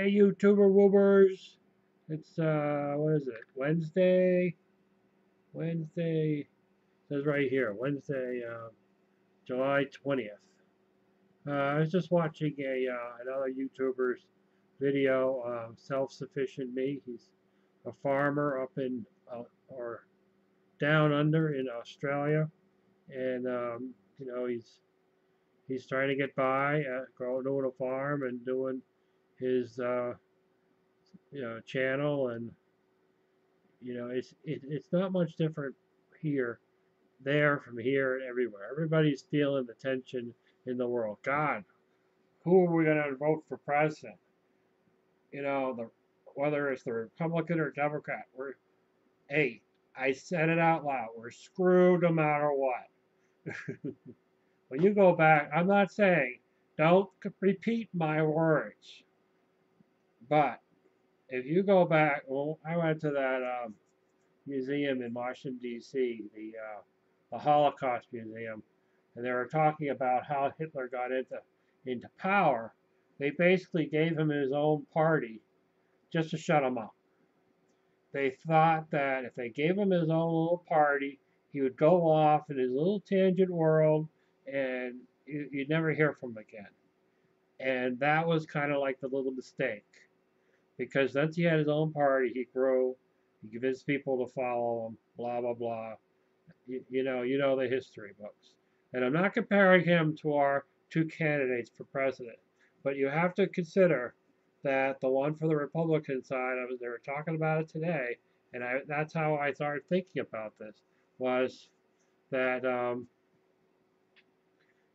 Hey YouTuber woobers. It's what is it? Wednesday. Wednesday. It says right here. Wednesday, July 20th. I was just watching a another YouTuber's video. Self-sufficient me. He's a farmer up in or down under in Australia, and he's trying to get by, doing a farm and doing his channel and it's not much different here, there, from here, and everywhere. Everybody's feeling the tension in the world. God, who are we going to vote for president? Whether it's the Republican or Democrat, hey, I said it out loud. We're screwed no matter what. When you go back, I'm not saying don't repeat my words, but if you go back, well, I went to that museum in Washington D.C., the Holocaust Museum, and they were talking about how Hitler got into power. They basically gave him his own party just to shut him up. They thought that if they gave him his own little party, he would go off in his little tangent world, and you'd never hear from him again. And that was kind of like the little mistake, because once he had his own party, he grew. He convinced people to follow him. Blah blah blah. You know the history books. And I'm not comparing him to our two candidates for president, but you have to consider that the one for the Republican side, they were talking about it today, and that's how I started thinking about this, was that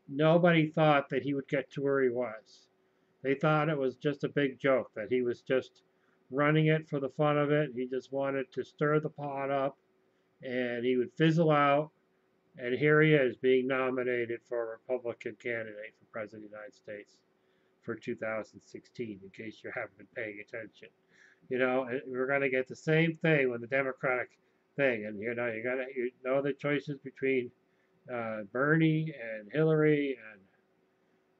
nobody thought that he would get to where he was. They thought it was just a big joke, that he was just running it for the fun of it. He just wanted to stir the pot up, and he would fizzle out. And here he is being nominated for a Republican candidate for President of the United States for 2016, in case you haven't been paying attention. We're going to get the same thing with the Democratic thing. And, you know the choices between Bernie and Hillary and,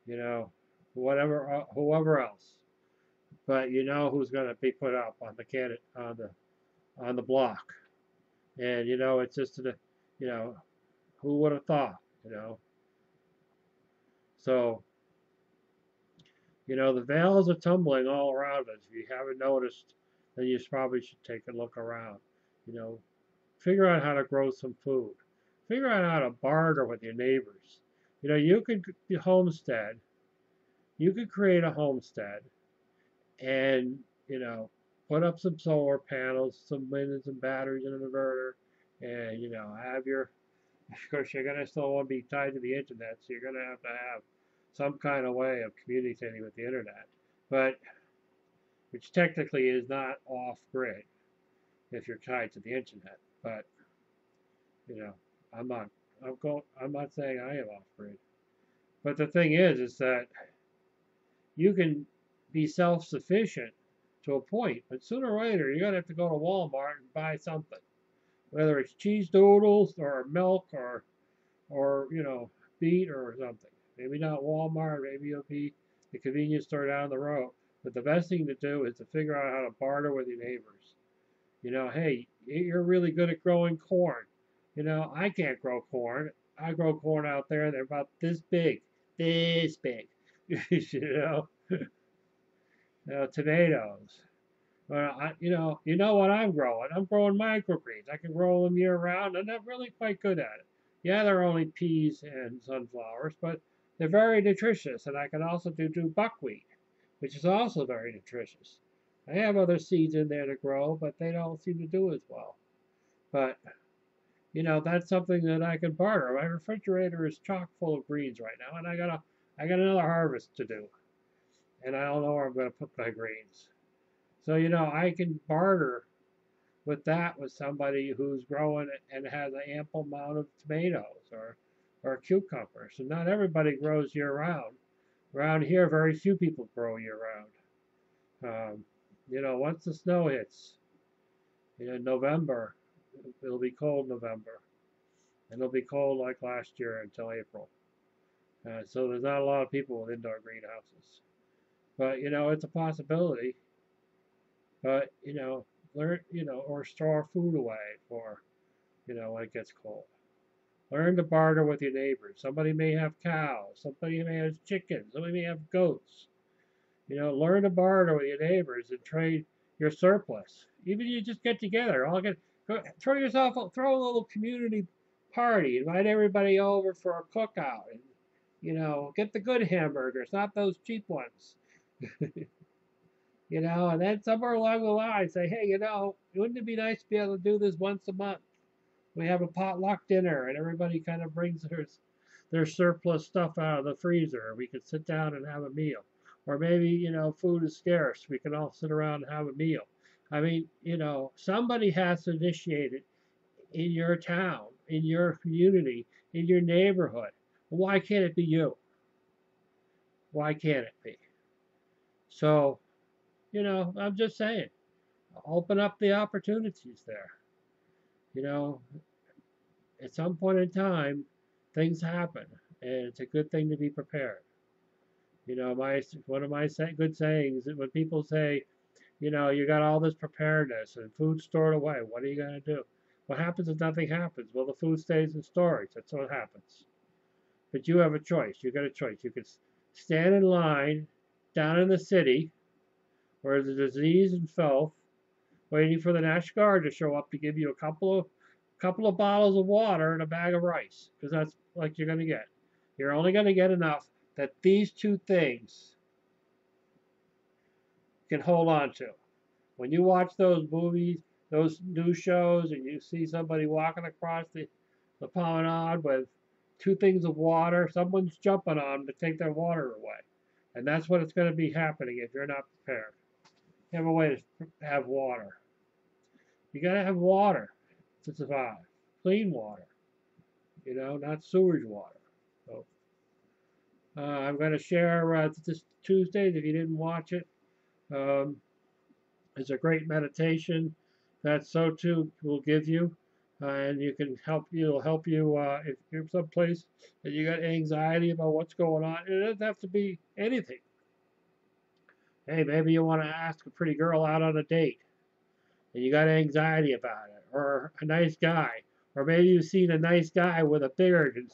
you know, whoever else. But you know who's going to be put up on the candidate on the block. And, it's just, you know, who would have thought, you know? So, the veils are tumbling all around us. If you haven't noticed, then you probably should take a look around. You know, Figure out how to grow some food. Figure out how to barter with your neighbors. You could homestead. You could create a homestead and, put up some solar panels, some wind and some batteries and an inverter, and, have of course, you're going to still want to be tied to the internet, so you're going to have some kind of way of communicating with the internet, but which technically is not off grid if you're tied to the internet. But you know, I'm not. I'm not saying I am off grid. But the thing is that you can be self-sufficient to a point, but sooner or later you're gonna have to go to Walmart and buy something, whether it's cheese doodles or milk or beet or something. Maybe not Walmart, maybe it'll be the convenience store down the road. But the best thing to do is to figure out how to barter with your neighbors. Hey, you're really good at growing corn. I can't grow corn. I grow corn out there, and they're about this big. you know, Tomatoes. Well, you know what I'm growing. I'm growing microgreens. I can grow them year round, and I'm really quite good at it. Yeah, they're only peas and sunflowers, but they're very nutritious, and I can also do buckwheat, which is also very nutritious. I have other seeds in there to grow, but they don't seem to do as well. But that's something that I can barter. My refrigerator is chock full of greens right now, and I got another harvest to do, and I don't know where I'm going to put my greens. So I can barter with somebody who's growing and has an ample amount of tomatoes or cucumbers. And not everybody grows year round. Around here, very few people grow year round. Once the snow hits, November, it'll be cold November, and it'll be cold like last year until April. So there's not a lot of people with indoor greenhouses. But it's a possibility. But learn or store food away for when it gets cold. Learn to barter with your neighbors. Somebody may have cows. Somebody may have chickens. Somebody may have goats. Learn to barter with your neighbors and trade your surplus. Even you just get together, throw a little community party, invite everybody over for a cookout, and get the good hamburgers, not those cheap ones. And then somewhere along the line say, hey, wouldn't it be nice to be able to do this once a month? We have a potluck dinner, and everybody kind of brings their surplus stuff out of the freezer. We could sit down and have a meal. Or maybe, food is scarce. We can all sit around and have a meal. I mean, somebody has to initiate it in your town, in your community, in your neighborhood. Why can't it be you? Why can't it be? So, I'm just saying, open up the opportunities there. You know, at some point in time, things happen, and it's a good thing to be prepared. One of my good sayings is when people say, you got all this preparedness and food stored away, what are you going to do? What happens if nothing happens? Well, the food stays in storage. That's what happens. But you have a choice. You got a choice. You can stand in line down in the city where there's disease and filth, waiting for the National Guard to show up to give you a couple of bottles of water and a bag of rice, because that's like you're going to get. You're only going to get enough that these two things can hold on to. When you watch those movies, those news shows, and you see somebody walking across the promenade with two things of water, someone's jumping on them to take their water away. And that's what it's going to be happening if you're not prepared. You have a way to have water. You got to have water to survive. Clean water, not sewage water. So I'm going to share this Tuesday, if you didn't watch it. It's a great meditation that SOTU will give you, and it'll help you if you're someplace that you got anxiety about what's going on. It doesn't have to be anything. Hey, maybe you want to ask a pretty girl out on a date, and you got anxiety about it, or a nice guy, or maybe you've seen a nice guy with a beard and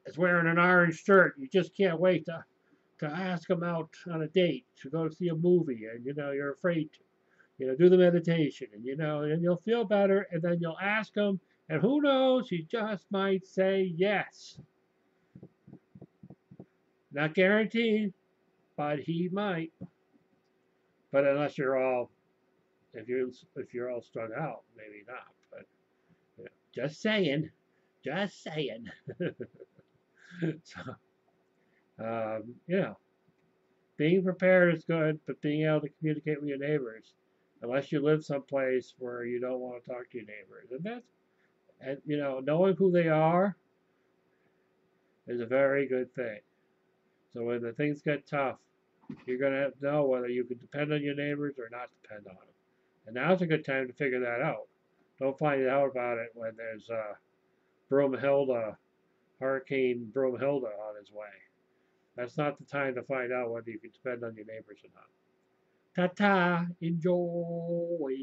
is wearing an orange shirt. You just can't wait to ask him out on a date to go see a movie, and you're afraid to. Do the meditation, and and you'll feel better, and then you'll ask him, and who knows, he just might say yes. Not guaranteed, but he might. But unless you're all, if you're all strung out, maybe not. But just saying, just saying. So, being prepared is good, but being able to communicate with your neighbors, unless you live someplace where you don't want to talk to your neighbors, and knowing who they are is a very good thing. So when the things get tough, you're going to know whether you can depend on your neighbors or not depend on them. And now's a good time to figure that out. Don't find out about it when there's Hurricane Broomhilda on its way. That's not the time to find out whether you can depend on your neighbors or not. Ta-ta, enjoy.